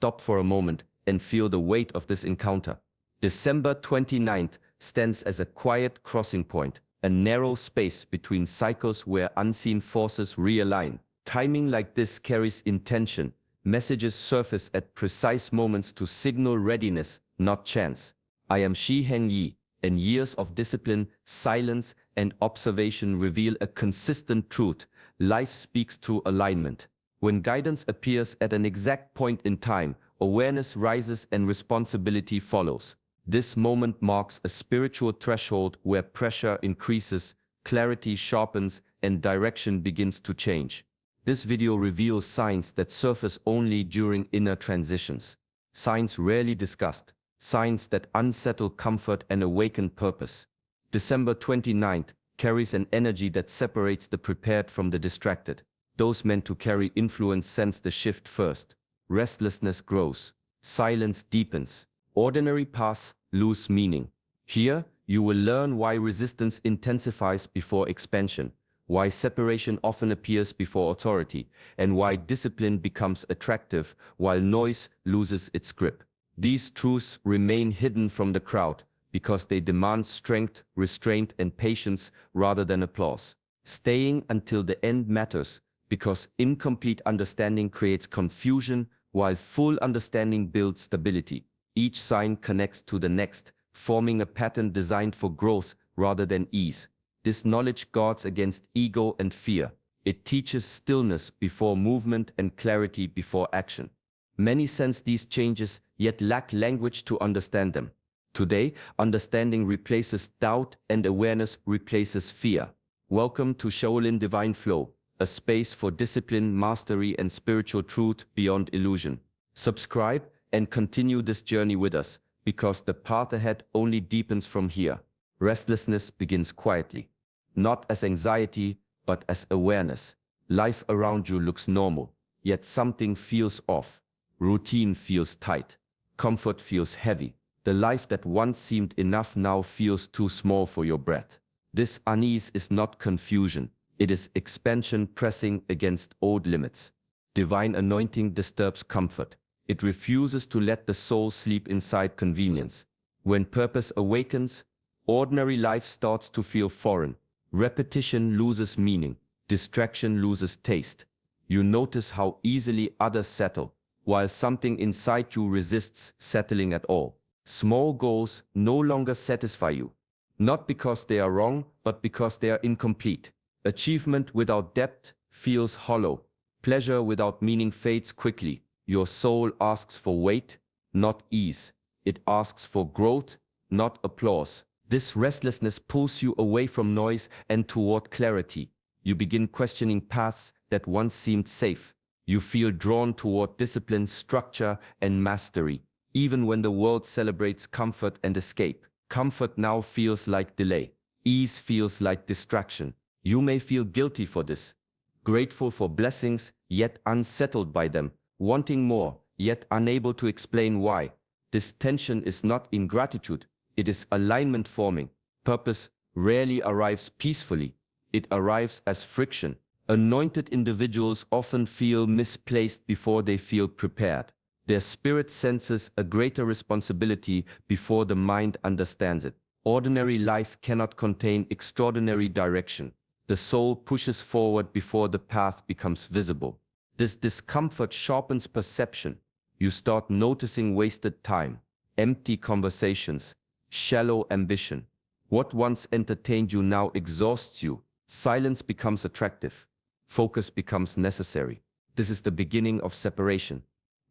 stop for a moment and feel the weight of this encounter. December 29th stands as a quiet crossing point, a narrow space between cycles where unseen forces realign. Timing like this carries intention. Messages surface at precise moments to signal readiness, not chance. I am Heng, and years of discipline, silence, and observation reveal a consistent truth. Life speaks through alignment. When guidance appears at an exact point in time, awareness rises and responsibility follows. This moment marks a spiritual threshold where pressure increases, clarity sharpens, and direction begins to change. This video reveals signs that surface only during inner transitions. Signs rarely discussed. Signs that unsettle comfort and awaken purpose. December 29th carries an energy that separates the prepared from the distracted. Those meant to carry influence sense the shift first. Restlessness grows. Silence deepens. Ordinary paths lose meaning. Here, you will learn why resistance intensifies before expansion, why separation often appears before authority, and why discipline becomes attractive while noise loses its grip. These truths remain hidden from the crowd because they demand strength, restraint, and patience rather than applause. Staying until the end matters because incomplete understanding creates confusion while full understanding builds stability. Each sign connects to the next, forming a pattern designed for growth rather than ease. This knowledge guards against ego and fear. It teaches stillness before movement and clarity before action. Many sense these changes, yet lack language to understand them. Today, understanding replaces doubt and awareness replaces fear. Welcome to Shaolin Divine Flow, a space for discipline, mastery, and spiritual truth beyond illusion. Subscribe and continue this journey with us, because the path ahead only deepens from here. Restlessness begins quietly. Not as anxiety, but as awareness. Life around you looks normal, yet something feels off. Routine feels tight. Comfort feels heavy. The life that once seemed enough now feels too small for your breath. This unease is not confusion. It is expansion pressing against old limits. Divine anointing disturbs comfort. It refuses to let the soul sleep inside convenience. When purpose awakens, ordinary life starts to feel foreign. Repetition loses meaning. Distraction loses taste. You notice how easily others settle, while something inside you resists settling at all. Small goals no longer satisfy you. Not because they are wrong, but because they are incomplete. Achievement without depth feels hollow. Pleasure without meaning fades quickly. Your soul asks for weight, not ease. It asks for growth, not applause. This restlessness pulls you away from noise and toward clarity. You begin questioning paths that once seemed safe. You feel drawn toward discipline, structure, and mastery. Even when the world celebrates comfort and escape, comfort now feels like delay. Ease feels like distraction. You may feel guilty for this, grateful for blessings, yet unsettled by them, wanting more, yet unable to explain why. This tension is not ingratitude. It is alignment forming. Purpose rarely arrives peacefully. It arrives as friction. Anointed individuals often feel misplaced before they feel prepared. Their spirit senses a greater responsibility before the mind understands it. Ordinary life cannot contain extraordinary direction. The soul pushes forward before the path becomes visible. This discomfort sharpens perception. You start noticing wasted time, empty conversations, shallow ambition. What once entertained you now exhausts you. Silence becomes attractive. Focus becomes necessary. This is the beginning of separation.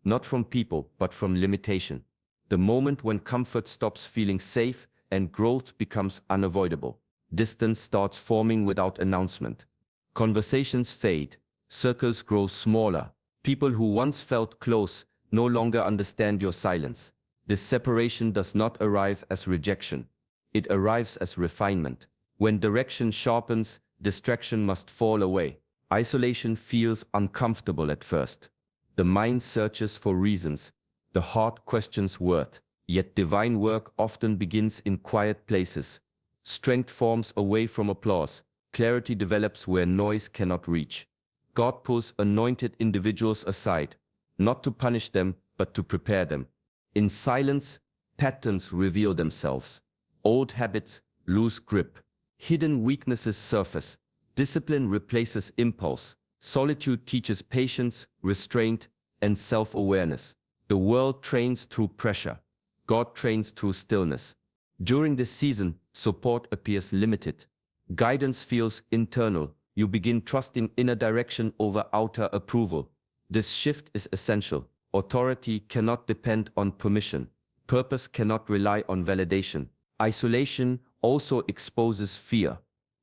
Not from people, but from limitation. The moment when comfort stops feeling safe and growth becomes unavoidable. Distance starts forming without announcement. Conversations fade. Circles grow smaller. People who once felt close no longer understand your silence. This separation does not arrive as rejection. It arrives as refinement. When direction sharpens, distraction must fall away. Isolation feels uncomfortable at first. The mind searches for reasons. The heart questions worth. Yet divine work often begins in quiet places. Strength forms away from applause. Clarity develops where noise cannot reach. God pulls anointed individuals aside, not to punish them, but to prepare them. In silence, patterns reveal themselves. Old habits lose grip. Hidden weaknesses surface. Discipline replaces impulse. Solitude teaches patience, restraint, and self-awareness. The world trains through pressure. God trains through stillness. During this season, support appears limited. Guidance feels internal. You begin trusting inner direction over outer approval. This shift is essential. Authority cannot depend on permission. Purpose cannot rely on validation. Isolation also exposes fear.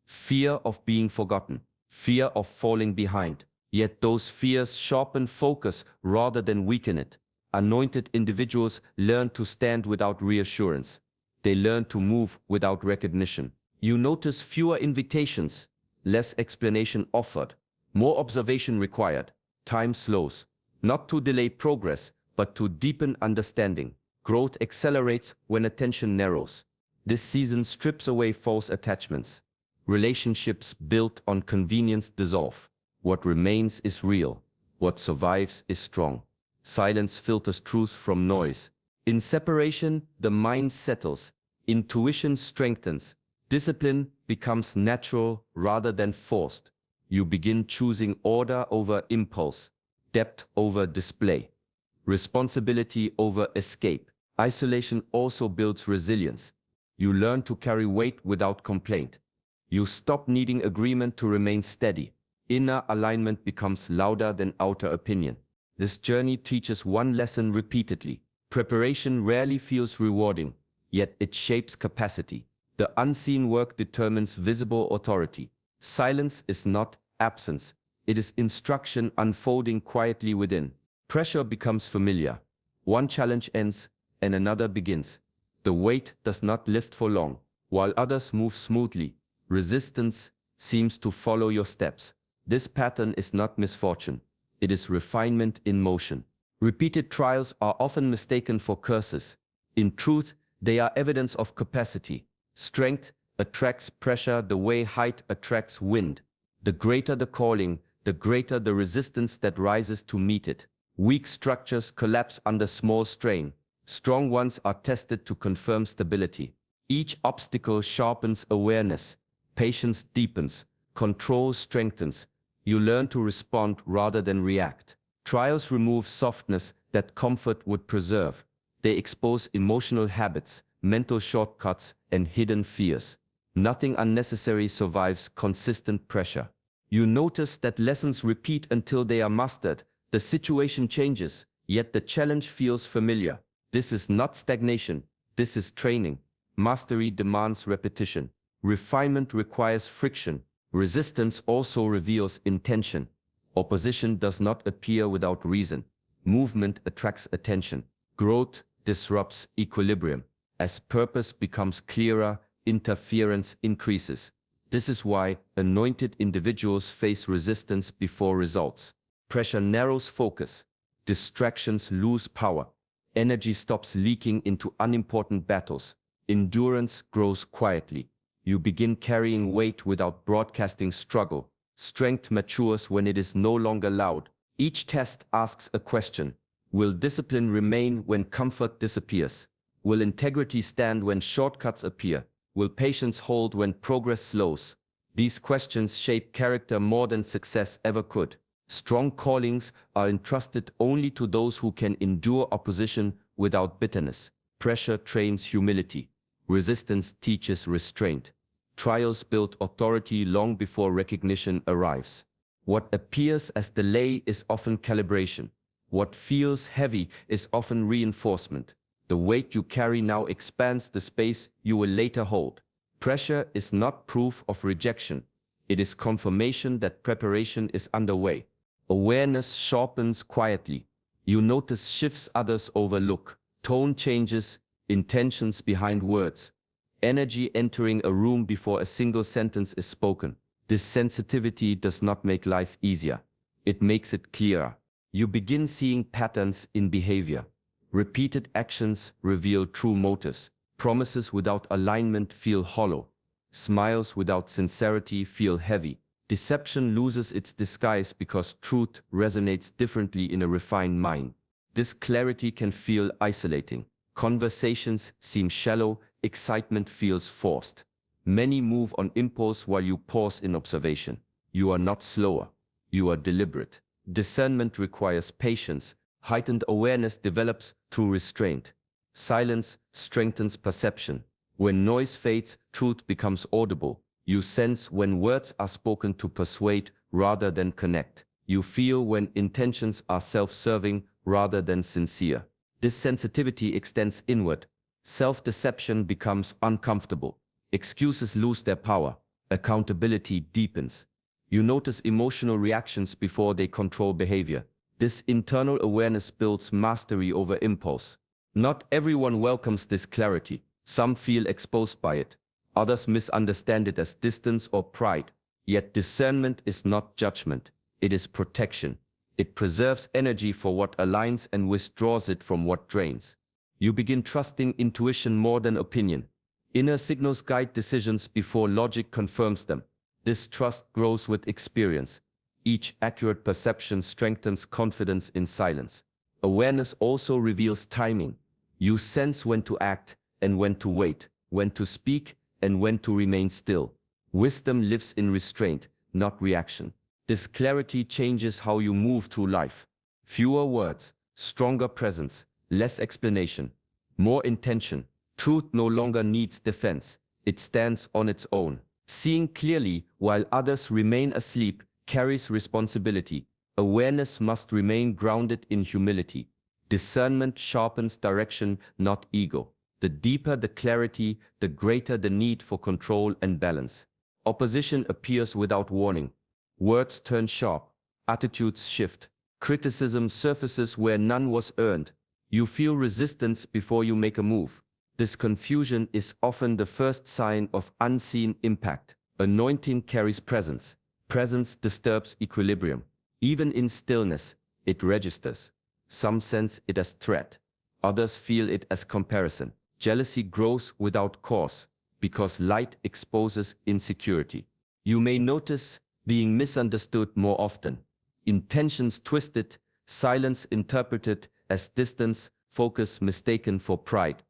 Fear of being forgotten. Fear of falling behind. Yet those fears sharpen focus rather than weaken it. Anointed individuals learn to stand without reassurance. They learn to move without recognition. You notice fewer invitations, less explanation offered, more observation required. Time slows, not to delay progress, but to deepen understanding. Growth accelerates when attention narrows. This season strips away false attachments. Relationships built on convenience dissolve. What remains is real. What survives is strong. Silence filters truth from noise. In separation, the mind settles. Intuition strengthens. Discipline becomes natural rather than forced. You begin choosing order over impulse, depth over display, responsibility over escape. Isolation also builds resilience. You learn to carry weight without complaint. You stop needing agreement to remain steady. Inner alignment becomes louder than outer opinion. This journey teaches one lesson repeatedly. Preparation rarely feels rewarding, yet it shapes capacity. The unseen work determines visible authority. Silence is not absence. It is instruction unfolding quietly within. Pressure becomes familiar. One challenge ends and another begins. The weight does not lift for long, while others move smoothly. Resistance seems to follow your steps. This pattern is not misfortune. It is refinement in motion. Repeated trials are often mistaken for curses. In truth, they are evidence of capacity. Strength attracts pressure the way height attracts wind. The greater the calling, the greater the resistance that rises to meet it. Weak structures collapse under small strain. Strong ones are tested to confirm stability. Each obstacle sharpens awareness. Patience deepens. Control strengthens. You learn to respond rather than react. Trials remove softness that comfort would preserve. They expose emotional habits, mental shortcuts, and hidden fears. Nothing unnecessary survives consistent pressure. You notice that lessons repeat until they are mastered. The situation changes, yet the challenge feels familiar. This is not stagnation. This is training. Mastery demands repetition. Refinement requires friction. Resistance also reveals intention. Opposition does not appear without reason. Movement attracts attention. Growth disrupts equilibrium. As purpose becomes clearer, interference increases. This is why anointed individuals face resistance before results. Pressure narrows focus. Distractions lose power. Energy stops leaking into unimportant battles. Endurance grows quietly. You begin carrying weight without broadcasting struggle. Strength matures when it is no longer loud. Each test asks a question. Will discipline remain when comfort disappears? Will integrity stand when shortcuts appear? Will patience hold when progress slows? These questions shape character more than success ever could. Strong callings are entrusted only to those who can endure opposition without bitterness. Pressure trains humility. Resistance teaches restraint. Trials build authority long before recognition arrives. What appears as delay is often calibration. What feels heavy is often reinforcement. The weight you carry now expands the space you will later hold. Pressure is not proof of rejection. It is confirmation that preparation is underway. Awareness sharpens quietly. You notice shifts others overlook. Tone changes, intentions behind words. Energy entering a room before a single sentence is spoken. This sensitivity does not make life easier. It makes it clearer. You begin seeing patterns in behavior. Repeated actions reveal true motives. Promises without alignment feel hollow. Smiles without sincerity feel heavy. Deception loses its disguise because truth resonates differently in a refined mind. This clarity can feel isolating. Conversations seem shallow, excitement feels forced. Many move on impulse while you pause in observation. You are not slower, you are deliberate. Discernment requires patience. Heightened awareness develops through restraint. Silence strengthens perception. When noise fades, truth becomes audible. You sense when words are spoken to persuade rather than connect. You feel when intentions are self-serving rather than sincere. This sensitivity extends inward. Self-deception becomes uncomfortable. Excuses lose their power. Accountability deepens. You notice emotional reactions before they control behavior. This internal awareness builds mastery over impulse. Not everyone welcomes this clarity. Some feel exposed by it. Others misunderstand it as distance or pride. Yet discernment is not judgment. It is protection. It preserves energy for what aligns and withdraws it from what drains. You begin trusting intuition more than opinion. Inner signals guide decisions before logic confirms them. This trust grows with experience. Each accurate perception strengthens confidence in silence. Awareness also reveals timing. You sense when to act and when to wait, when to speak and when to remain still. Wisdom lives in restraint, not reaction. This clarity changes how you move through life. Fewer words, stronger presence, less explanation, more intention. Truth no longer needs defense. It stands on its own. Seeing clearly while others remain asleep carries responsibility. Awareness must remain grounded in humility. Discernment sharpens direction, not ego. The deeper the clarity, the greater the need for control and balance. Opposition appears without warning. Words turn sharp. Attitudes shift. Criticism surfaces where none was earned. You feel resistance before you make a move. This confusion is often the first sign of unseen impact. Anointing carries presence. Presence disturbs equilibrium. Even in stillness, it registers. Some sense it as threat. Others feel it as comparison. Jealousy grows without cause because light exposes insecurity. You may notice being misunderstood more often. Intentions twisted, silence interpreted as distance, focus mistaken for pride.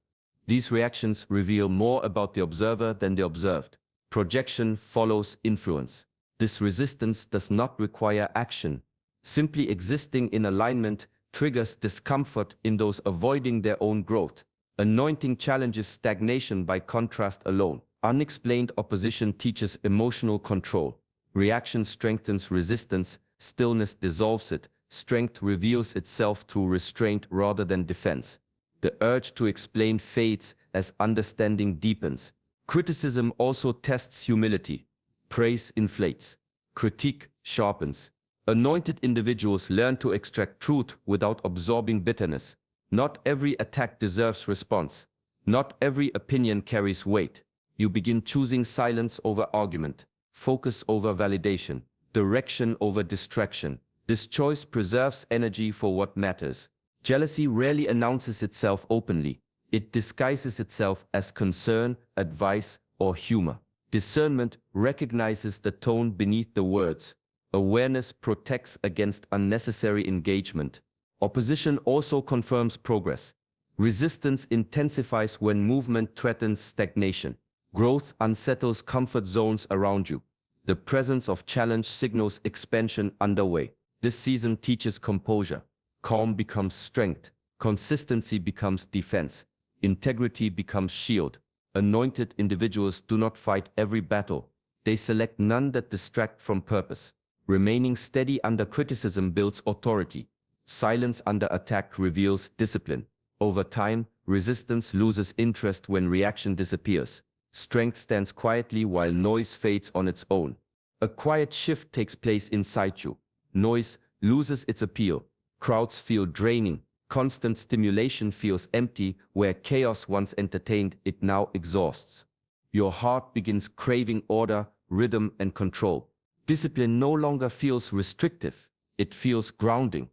These reactions reveal more about the observer than the observed. Projection follows influence. This resistance does not require action. Simply existing in alignment triggers discomfort in those avoiding their own growth. Anointing challenges stagnation by contrast alone. Unexplained opposition teaches emotional control. Reaction strengthens resistance, stillness dissolves it, strength reveals itself through restraint rather than defense. The urge to explain fades as understanding deepens. Criticism also tests humility. Praise inflates. Critique sharpens. Anointed individuals learn to extract truth without absorbing bitterness. Not every attack deserves response. Not every opinion carries weight. You begin choosing silence over argument, focus over validation, direction over distraction. This choice preserves energy for what matters. Jealousy rarely announces itself openly. It disguises itself as concern, advice, or humor. Discernment recognizes the tone beneath the words. Awareness protects against unnecessary engagement. Opposition also confirms progress. Resistance intensifies when movement threatens stagnation. Growth unsettles comfort zones around you. The presence of challenge signals expansion underway. This season teaches composure. Calm becomes strength. Consistency becomes defense. Integrity becomes shield. Anointed individuals do not fight every battle. They select none that distract from purpose. Remaining steady under criticism builds authority. Silence under attack reveals discipline. Over time, resistance loses interest when reaction disappears. Strength stands quietly while noise fades on its own. A quiet shift takes place inside you. Noise loses its appeal. Crowds feel draining. Constant stimulation feels empty. Where chaos once entertained, it now exhausts. Your heart begins craving order, rhythm, and control. Discipline no longer feels restrictive. It feels grounding.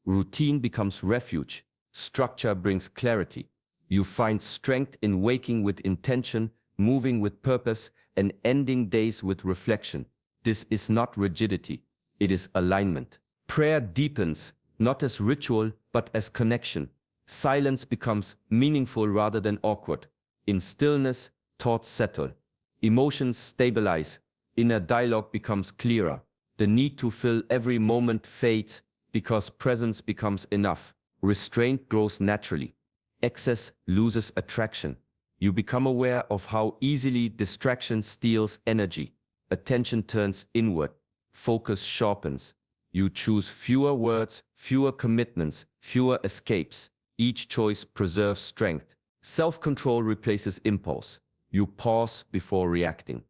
Routine becomes refuge. Structure brings clarity. You find strength in waking with intention, moving with purpose, and ending days with reflection. This is not rigidity. It is alignment. Prayer deepens. not as ritual, but as connection. Silence becomes meaningful rather than awkward. In stillness, thoughts settle. Emotions stabilize. Inner dialogue becomes clearer. The need to fill every moment fades because presence becomes enough. Restraint grows naturally. Excess loses attraction. You become aware of how easily distraction steals energy. Attention turns inward. Focus sharpens. You choose fewer words, fewer commitments, fewer escapes. Each choice preserves strength. Self-control replaces impulse. You pause before reacting.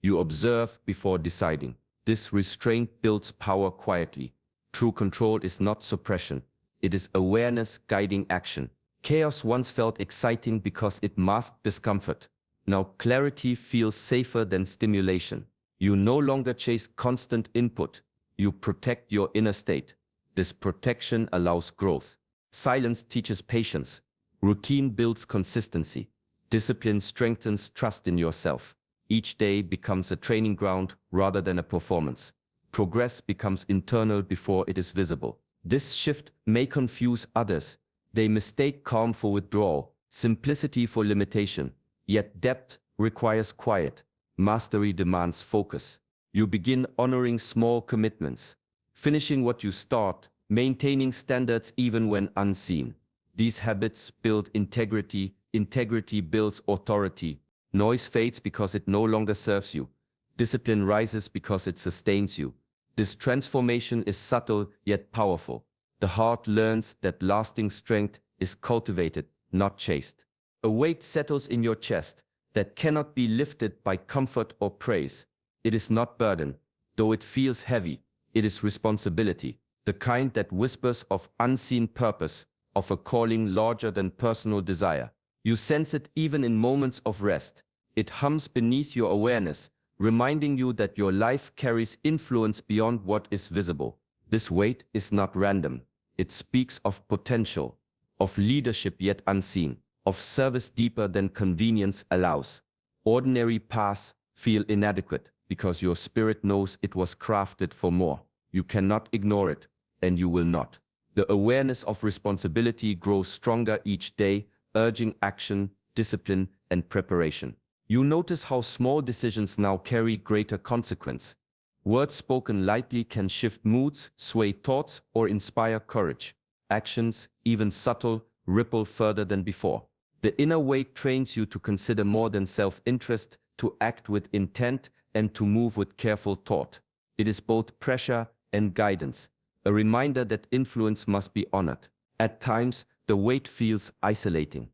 You observe before deciding. This restraint builds power quietly. True control is not suppression. It is awareness guiding action. Chaos once felt exciting because it masked discomfort. Now clarity feels safer than stimulation. You no longer chase constant input. You protect your inner state. This protection allows growth. Silence teaches patience. Routine builds consistency. Discipline strengthens trust in yourself. Each day becomes a training ground rather than a performance. Progress becomes internal before it is visible. This shift may confuse others. They mistake calm for withdrawal, simplicity for limitation. Yet depth requires quiet. Mastery demands focus. You begin honoring small commitments, finishing what you start, maintaining standards even when unseen. These habits build integrity. Integrity builds authority. Noise fades because it no longer serves you. Discipline rises because it sustains you. This transformation is subtle yet powerful. The heart learns that lasting strength is cultivated, not chased. A weight settles in your chest that cannot be lifted by comfort or praise. It is not burden, though it feels heavy. It is responsibility, the kind that whispers of unseen purpose, of a calling larger than personal desire. You sense it even in moments of rest. It hums beneath your awareness, reminding you that your life carries influence beyond what is visible. This weight is not random. It speaks of potential, of leadership yet unseen, of service deeper than convenience allows. Ordinary paths feel inadequate because your spirit knows it was crafted for more. You cannot ignore it, and you will not. The awareness of responsibility grows stronger each day, urging action, discipline, and preparation. You notice how small decisions now carry greater consequence. Words spoken lightly can shift moods, sway thoughts, or inspire courage. Actions, even subtle, ripple further than before. The inner weight trains you to consider more than self-interest, to act with intent, and to move with careful thought. It is both pressure and guidance, a reminder that influence must be honored. At times, the weight feels isolating.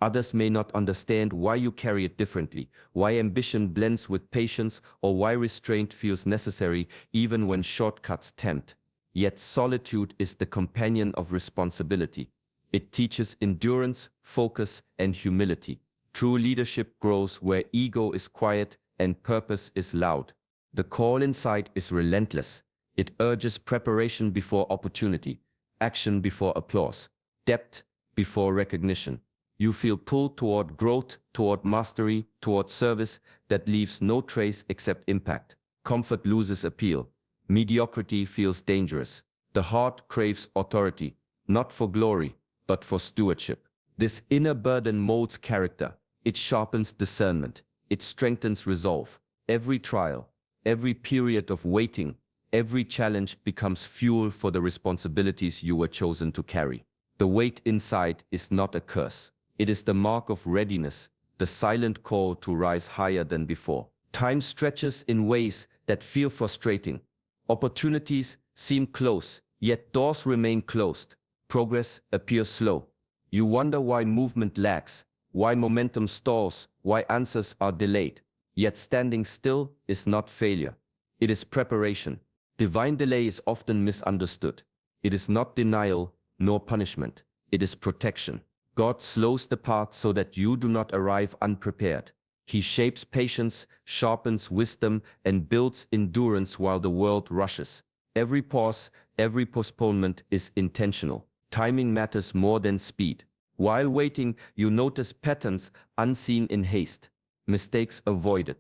Others may not understand why you carry it differently, why ambition blends with patience, or why restraint feels necessary even when shortcuts tempt. Yet solitude is the companion of responsibility. It teaches endurance, focus, and humility. True leadership grows where ego is quiet and purpose is loud. The call inside is relentless. It urges preparation before opportunity, action before applause, depth before recognition. You feel pulled toward growth, toward mastery, toward service that leaves no trace except impact. Comfort loses appeal. Mediocrity feels dangerous. The heart craves authority, not for glory, but for stewardship. This inner burden molds character. It sharpens discernment. It strengthens resolve. Every trial, every period of waiting, every challenge becomes fuel for the responsibilities you were chosen to carry. The weight inside is not a curse. It is the mark of readiness, the silent call to rise higher than before. Time stretches in ways that feel frustrating. Opportunities seem close, yet doors remain closed. Progress appears slow. You wonder why movement lags, why momentum stalls, why answers are delayed. Yet standing still is not failure. It is preparation. Divine delay is often misunderstood. It is not denial nor punishment. It is protection. God slows the path so that you do not arrive unprepared. He shapes patience, sharpens wisdom, and builds endurance while the world rushes. Every pause, every postponement is intentional. Timing matters more than speed. While waiting, you notice patterns unseen in haste. Mistakes avoided.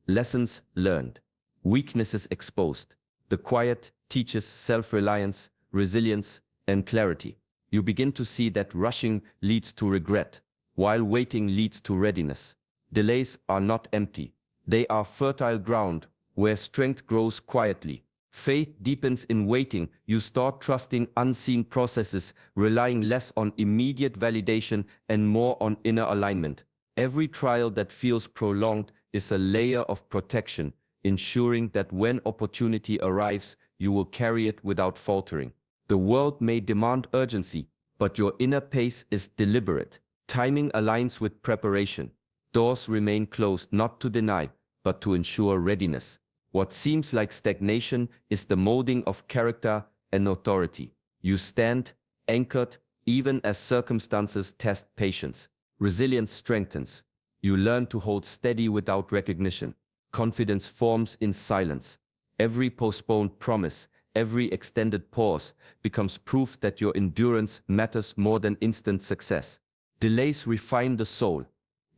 Lessons learned. Weaknesses exposed. The quiet teaches self-reliance, resilience, and clarity. You begin to see that rushing leads to regret, while waiting leads to readiness. Delays are not empty. They are fertile ground where strength grows quietly. Faith deepens in waiting. You start trusting unseen processes, relying less on immediate validation and more on inner alignment. Every trial that feels prolonged is a layer of protection, ensuring that when opportunity arrives, you will carry it without faltering. The world may demand urgency, but your inner pace is deliberate. Timing aligns with preparation. Doors remain closed not to deny, but to ensure readiness. What seems like stagnation is the molding of character and authority. You stand anchored even as circumstances test patience. Resilience strengthens. You learn to hold steady without recognition. Confidence forms in silence. Every postponed promise, every extended pause becomes proof that your endurance matters more than instant success. Delays refine the soul.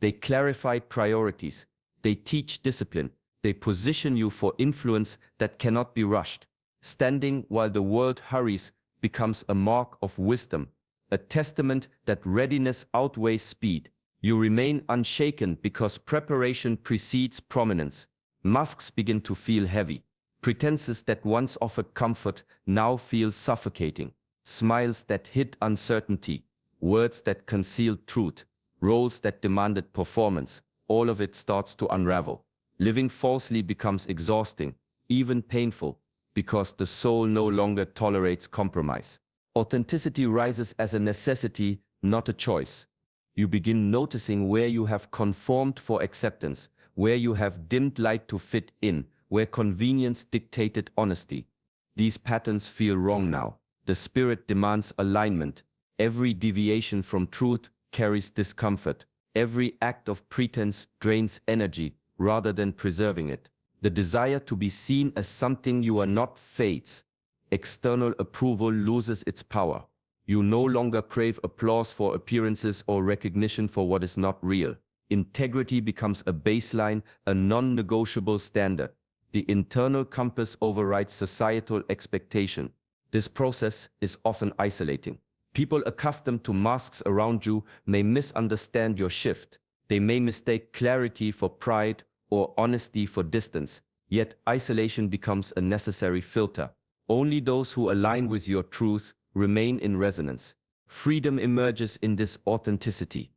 They clarify priorities. They teach discipline. They position you for influence that cannot be rushed. Standing while the world hurries becomes a mark of wisdom, a testament that readiness outweighs speed. You remain unshaken because preparation precedes prominence. Masks begin to feel heavy. Pretenses that once offered comfort now feel suffocating. Smiles that hid uncertainty, words that concealed truth, roles that demanded performance, all of it starts to unravel. Living falsely becomes exhausting, even painful, because the soul no longer tolerates compromise. Authenticity rises as a necessity, not a choice. You begin noticing where you have conformed for acceptance, where you have dimmed light to fit in, where convenience dictated honesty. These patterns feel wrong now. The spirit demands alignment. Every deviation from truth carries discomfort. Every act of pretense drains energy rather than preserving it. The desire to be seen as something you are not fades. External approval loses its power. You no longer crave applause for appearances or recognition for what is not real. Integrity becomes a baseline, a non-negotiable standard. The internal compass overrides societal expectation. This process is often isolating. People accustomed to masks around you may misunderstand your shift. They may mistake clarity for pride or honesty for distance. Yet isolation becomes a necessary filter. Only those who align with your truth remain in resonance. Freedom emerges in this authenticity.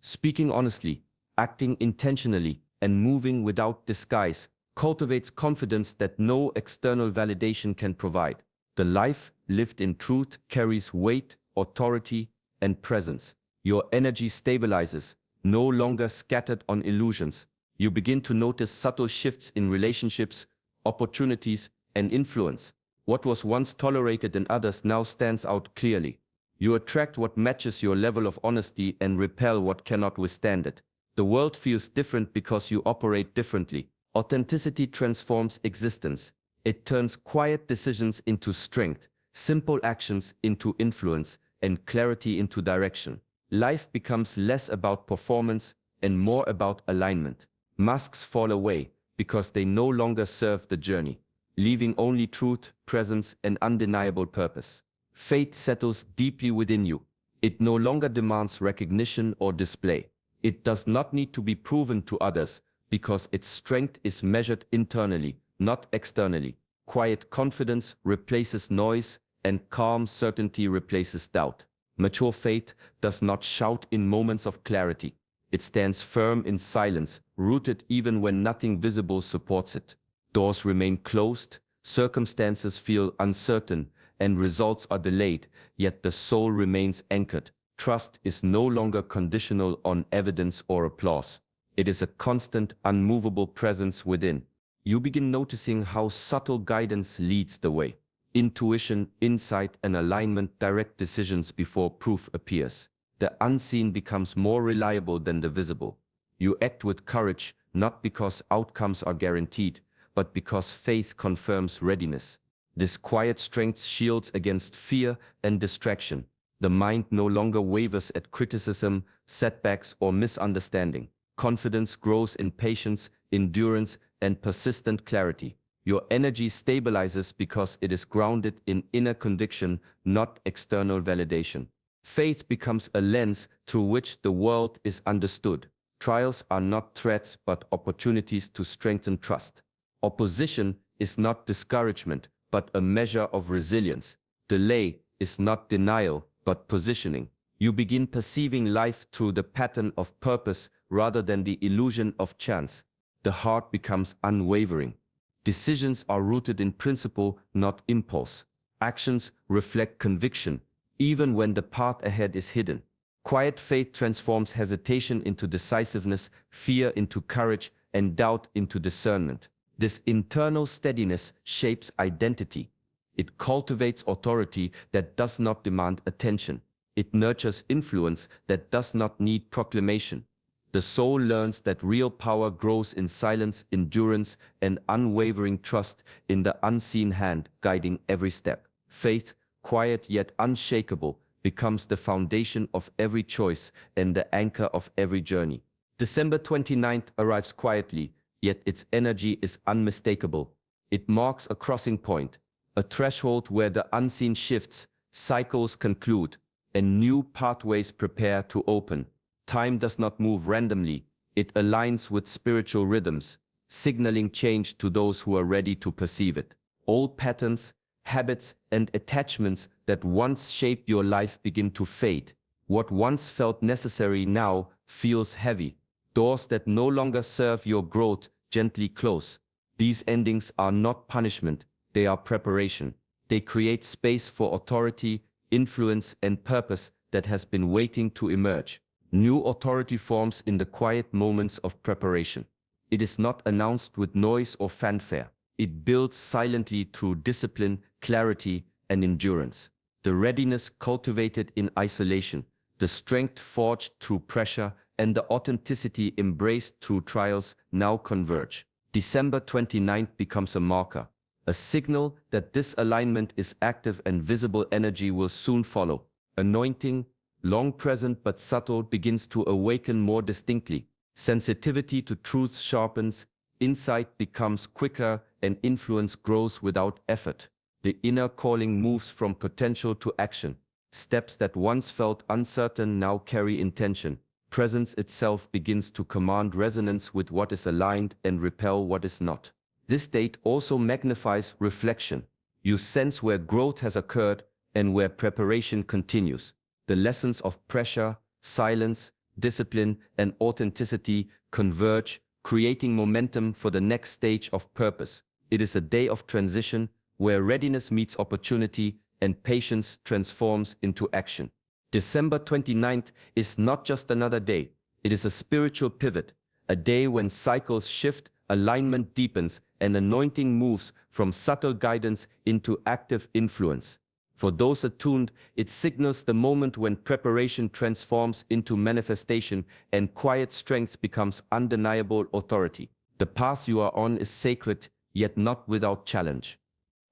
Speaking honestly, acting intentionally, and moving without disguise cultivates confidence that no external validation can provide. The life lived in truth carries weight, authority, and presence. Your energy stabilizes, no longer scattered on illusions. You begin to notice subtle shifts in relationships, opportunities, and influence. What was once tolerated in others now stands out clearly. You attract what matches your level of honesty and repel what cannot withstand it. The world feels different because you operate differently. Authenticity transforms existence. It turns quiet decisions into strength, simple actions into influence, and clarity into direction. Life becomes less about performance and more about alignment. Masks fall away because they no longer serve the journey, leaving only truth, presence, and undeniable purpose. Faith settles deeply within you. It no longer demands recognition or display. It does not need to be proven to others because its strength is measured internally, not externally. Quiet confidence replaces noise, and calm certainty replaces doubt. Mature faith does not shout in moments of clarity. It stands firm in silence, rooted even when nothing visible supports it. Doors remain closed, circumstances feel uncertain, and results are delayed, yet the soul remains anchored. Trust is no longer conditional on evidence or applause. It is a constant, unmovable presence within. You begin noticing how subtle guidance leads the way. Intuition, insight, and alignment direct decisions before proof appears. The unseen becomes more reliable than the visible. You act with courage, not because outcomes are guaranteed, but because faith confirms readiness. This quiet strength shields against fear and distraction. The mind no longer wavers at criticism, setbacks, or misunderstanding. Confidence grows in patience, endurance, and persistent clarity. Your energy stabilizes because it is grounded in inner conviction, not external validation. Faith becomes a lens through which the world is understood. Trials are not threats but opportunities to strengthen trust. Opposition is not discouragement but a measure of resilience. Delay is not denial but positioning. You begin perceiving life through the pattern of purpose rather than the illusion of chance. The heart becomes unwavering. Decisions are rooted in principle, not impulse. Actions reflect conviction, even when the path ahead is hidden. Quiet faith transforms hesitation into decisiveness, fear into courage, and doubt into discernment. This internal steadiness shapes identity. It cultivates authority that does not demand attention. It nurtures influence that does not need proclamation. The soul learns that real power grows in silence, endurance, and unwavering trust in the unseen hand guiding every step. Faith, quiet yet unshakable, becomes the foundation of every choice and the anchor of every journey. December 29th arrives quietly, yet its energy is unmistakable. It marks a crossing point, a threshold where the unseen shifts, cycles conclude, and new pathways prepare to open. Time does not move randomly, it aligns with spiritual rhythms, signaling change to those who are ready to perceive it. Old patterns, habits, and attachments that once shaped your life begin to fade. What once felt necessary now feels heavy. Doors that no longer serve your growth gently close. These endings are not punishment, they are preparation. They create space for authority, influence, and purpose that has been waiting to emerge. New authority forms in the quiet moments of preparation. It is not announced with noise or fanfare. It builds silently through discipline, clarity, and endurance. The readiness cultivated in isolation, the strength forged through pressure, and the authenticity embraced through trials now converge. December 29th becomes a marker, a signal that this alignment is active and visible energy will soon follow. Anointing, long present but subtle, begins to awaken more distinctly. Sensitivity to truth sharpens, insight becomes quicker, and influence grows without effort. The inner calling moves from potential to action. Steps that once felt uncertain now carry intention. Presence itself begins to command resonance with what is aligned and repel what is not. This date also magnifies reflection. You sense where growth has occurred and where preparation continues. The lessons of pressure, silence, discipline, and authenticity converge, creating momentum for the next stage of purpose. It is a day of transition where readiness meets opportunity and patience transforms into action. December 29th is not just another day, it is a spiritual pivot, a day when cycles shift, alignment deepens, and anointing moves from subtle guidance into active influence. For those attuned, it signals the moment when preparation transforms into manifestation and quiet strength becomes undeniable authority. The path you are on is sacred, yet not without challenge.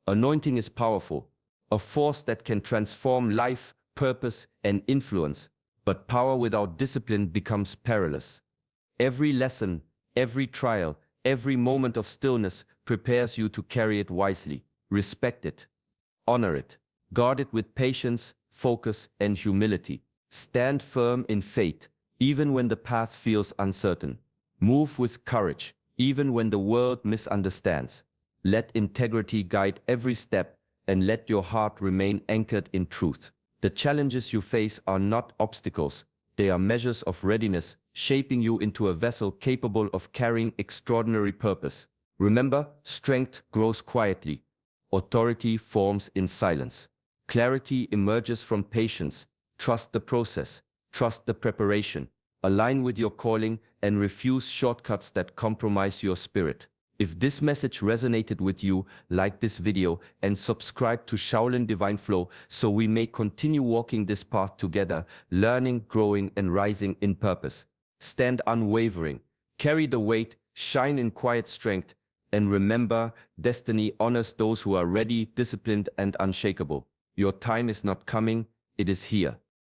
Anointing is powerful, a force that can transform life, purpose, and influence, but power without discipline becomes perilous. Every lesson, every trial, every moment of stillness prepares you to carry it wisely. Respect it, honor it. Guard it with patience, focus, and humility. Stand firm in faith, even when the path feels uncertain. Move with courage, even when the world misunderstands. Let integrity guide every step, and let your heart remain anchored in truth. The challenges you face are not obstacles, they are measures of readiness, shaping you into a vessel capable of carrying extraordinary purpose. Remember, strength grows quietly. Authority forms in silence. Clarity emerges from patience. Trust the process. Trust the preparation. Align with your calling and refuse shortcuts that compromise your spirit. If this message resonated with you, like this video and subscribe to Shaolin Divine Flow so we may continue walking this path together, learning, growing, and rising in purpose. Stand unwavering. Carry the weight, shine in quiet strength, and remember, destiny honors those who are ready, disciplined, and unshakable. Your time is not coming, it is here.